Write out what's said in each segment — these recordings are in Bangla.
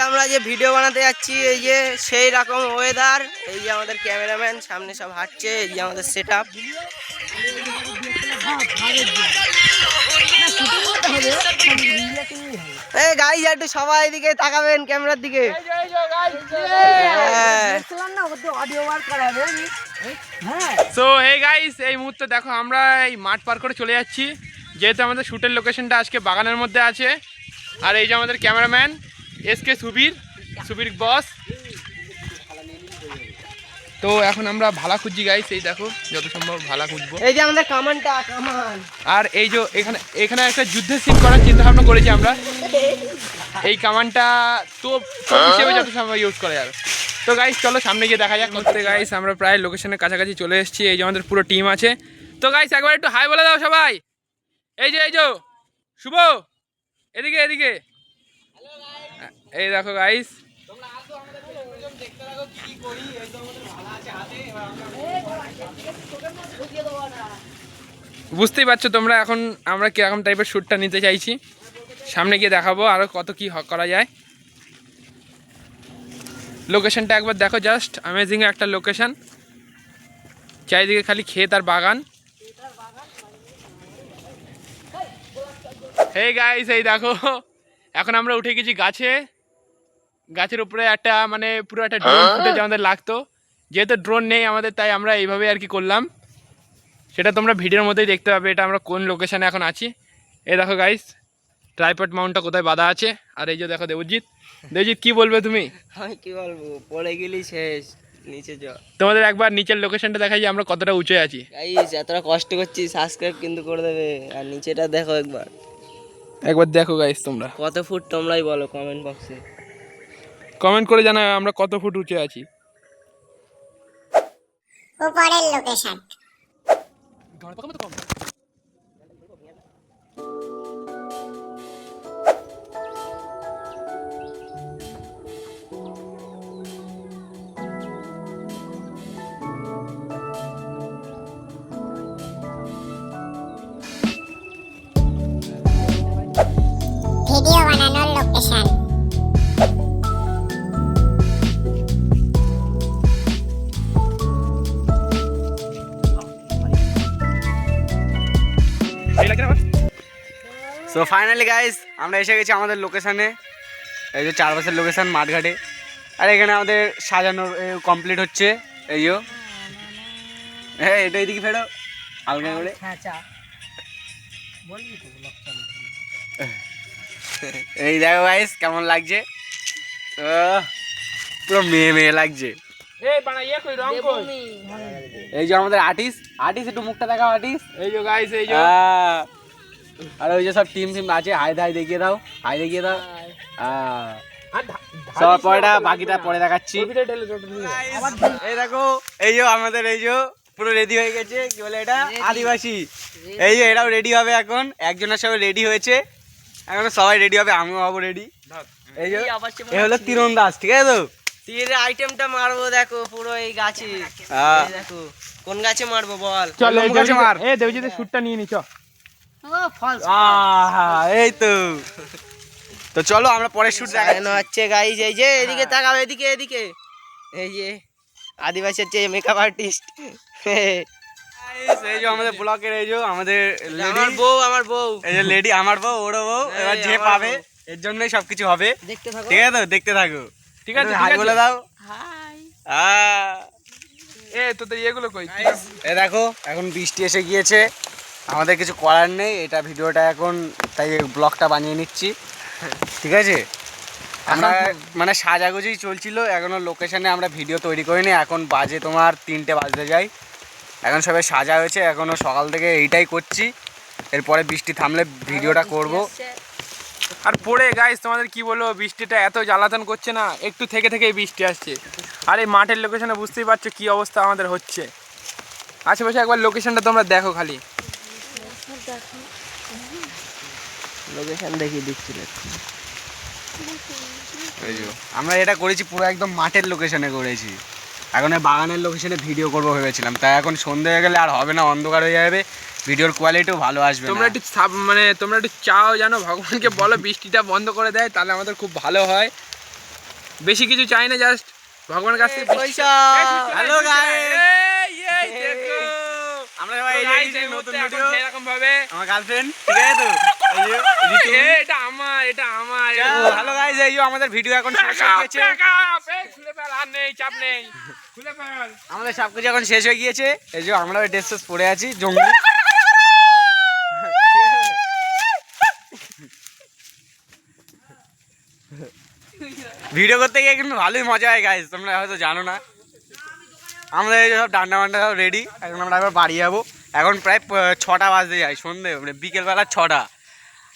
আমরা যে ভিডিও বানাতে যাচ্ছি এই যে সেই রকম ওয়েদার, এই যে আমাদের ক্যামেরাম্যান সামনে সব হাঁটছে, এই যে আমাদের সেটআপ। এই গাইস একটু সবাই এদিকে তাকাবেন ক্যামেরার দিকে। সো হে গাইস, এই মুহূর্তে দেখো আমরা এই মাঠ পার করে চলে যাচ্ছি, যেহেতু আমাদের শ্যুটের লোকেশনটা আজকে বাগানের মধ্যে আছে। আর এই যে আমাদের ক্যামেরাম্যান এসকে সুবীর বস। তো এখন আমরা ভালা খুঁজছি গাইস, এই দেখো যত সম্ভব ভালা খুঁজবো। এই যে আমাদের কামান। আর এই যে এখানে একটা যুদ্ধের সিন করার চিন্তা ভাবনা করেছি আমরা। এই কামানটা তো হিসেবে যত সম্ভব ইউজ করা যাবে। তো গাইস চলো সামনে গিয়ে দেখা যাক। করতে গাইস আমরা প্রায় লোকেশনের কাছাকাছি চলে এসেছি। এই যে আমাদের পুরো টিম আছে। তো গাইস একবার একটু হাই বলে দাও সবাই। এই যে শুভ, এদিকে এই দেখো গাইস, বুঝতেই পারছো তোমরা এখন আমরা কিরকম টাইপের শ্যুটটা নিতে চাইছি। সামনে গিয়ে দেখাবো আরো কত কি করা যায়। লোকেশনটা একবার দেখো, জাস্ট অ্যামেজিং একটা লোকেশন। চারিদিকে খালি ক্ষেত আর বাগান। হেই গাইস, এই দেখো এখন আমরা উঠে গেছি গাছের উপরে একটা মানে পুরো একটা ড্রোন ফুটেজ আমাদের লাগতো। যেহেতু ড্রোন নেই আমাদের, তাই আমরা এইভাবে আর কি করলাম। সেটা তোমরা ভিডিওর মধ্যেই দেখতে পাবে এটা আমরা কোন লোকেশনে এখন আছি। এই দেখো গাইস ট্রাইপড মাউন্টটা কোথায় বাঁধা আছে। আর এই যে দেখো দেবজিৎ কি বলবে তুমি? আমি কি বলবো, পড়ে গেলি শেষ, নিচে যা। তোমাদের একবার নিচের লোকেশনটা দেখাই যে আমরা কতটা উঁচু আছি। গাইস এতটা কষ্ট করছি, সাবস্ক্রাইব কিন্তু করে দেবে। আর নিচেটা দেখো একবার দেখো গাইস, তোমরা কত ফুট তোমরাই বলো কমেন্ট বক্সে। কমেন্ট করে জানাও আমরা কত ফুট উঁচু আছি। উপরের লোকেশন। ভিডিও বানানোর লোকেশন। সো ফাইনালি গাইস আমরা এসে গেছি আমাদের লোকেশনে। এই যে চারপাশের লোকেশন মাঠঘাটে। আর এখানে আমাদের সাজানোর কমপ্লিট হচ্ছে। এই যে হ্যাঁ এটা এদিকে ফেরো হালকা করে। এই দেখো গাইস কেমন লাগছে, পুরো মেয়ে লাগছে। এই যে আমাদের আর্টিস্ট একটু মুখটা দেখাও আর্টিস্ট। এই যে গাইস, এই যে আর ওই যে সব টিম আছে। হাই দেখিয়ে দাও সব পরেটা বাকিটা পরে দেখাচ্ছি। এই দেখো এই যে আমাদের এই যে পুরো রেডি হয়ে গেছে। কি বলে এটা, আদিবাসী। এই যে এরাও রেডি হবে এখন, একজনের সবাই রেডি হয়েছে, এখন সবাই রেডি হবে, আমিও হবো রেডি। এই যে এ হলো তীরন্দাজ, ঠিক আছে? তো তীরের আইটেমটা মারবো দেখো পুরো এই গাছে। দেখো কোন গাছে মারবো বল? চল এই গাছে মার। এই দেবজিতের শুটটা নিয়ে নি চল। এই তো চলো আমরা পরের শুট দেখানো হচ্ছে গাইস। এই যে এদিকে তাকাও, এদিকে এই যে আদিবাসী হচ্ছে মেকআপ আর্টিস্ট। এই যে আমাদের ব্লকের এই যে আমাদের আমার বউ এই যে লেডি, আমার বউ ওরও বউ। এবার যে পাবে এর জন্যই সবকিছু হবে। ঠিক আছে তো, দেখতে থাকো। ঠিক আছে হাই বলে দাও। এ তোদের এগুলো কই? এই দেখো এখন বৃষ্টি এসে গিয়েছে, আমাদের কিছু করার নেই। এটা ভিডিওটা এখন তাই ব্লগটা বানিয়ে নিচ্ছি, ঠিক আছে? আমরা মানে সাজাগুজি চলছিল, এখনো লোকেশনে আমরা ভিডিও তৈরি করিনি। এখন বাজে তোমার 3টে বাজতে যায়। এখন সবাই সাজা হয়েছে, এখনো সকাল থেকে এইটাই করছি। এরপরে বৃষ্টি থামলে ভিডিওটা করব। আর পড়ে গাইস তোমাদের কি বলবো, বৃষ্টিটা এত জ্বালাতন করছে না, একটু থেকেই বৃষ্টি আসছে। আর এই মাঠের লোকেশনে বুঝতেই পারছো কি অবস্থা আমাদের হচ্ছে। আশেপাশে একবার লোকেশনটা তোমরা দেখো, খালি লোকেশন দেখিয়ে দিচ্ছি। আমরা এটা করেছি পুরো একদম মাঠের লোকেশনে করেছি। এখন বাগানের লোকেশনে ভিডিও করবো ভেবেছিলাম, তাই এখন সন্ধ্যে হয়ে গেলে আর হবে না, অন্ধকার হয়ে যাবে, ভিডিওর কোয়ালিটিও ভালো আসবে। তোমরা একটু চাও জানো, ভগবানকে বলো বৃষ্টিটা বন্ধ করে দেয়, তাহলে আমাদের খুব ভালো হয়। বেশি কিছু চাই না, জাস্ট ভগবানের কাছে পয়সা। হ্যালো গাইস, আমরা সবাই এই যে এই যে নতুন ভিডিও, এরকম ভাবে আমার গার্লফ্রেন্ড, ঠিক আছে তো? এই যে ঋতু। এটা আমার হ্যালো গাইস, এই যে আমাদের ভিডিও এখন শেষ হয়ে গিয়েছে, খুলে ফেল, আর নেই, চাপ নেই, খুলে ফেল। আমাদের সবকিছু এখন শেষ হয়ে গিয়েছে। এই যে আমরা ড্রেস টেস পরে আছি জঙ্গলি। ভিডিও করতে গিয়ে কিন্তু ভালোই মজা হয় গাইস, তোমরা হয়তো জানো না। আমরা এই যে সব ডান্ডা মান্ডা সব রেডি, এখন আমরা একবার বাড়ি যাবো। এখন প্রায় 6টা বাজতে যায়, সন্ধ্যে মানে বিকেলবেলা 6টা।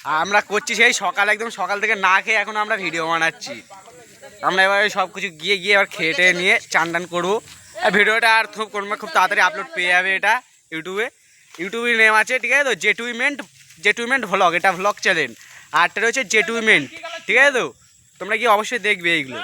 আর আমরা করছি সেই সকাল, একদম সকাল থেকে না খেয়ে এখন আমরা ভিডিও বানাচ্ছি। আমরা এবার সব কিছু গিয়ে এবার খেয়ে টেয়ে নিয়ে চান টান করবো। আর ভিডিওটা আর খুব তাড়াতাড়ি আপলোড পেয়ে যাবে এটা ইউটিউবের নেম আছে, ঠিক আছে তো? জেটুইমেন্ট ভ্লগ, এটা ভ্লগ চ্যানেল। আর এটা রয়েছে জেটুইমেন্ট, ঠিক আছে তো? তোমরা কি অবশ্যই দেখবে এইগুলো।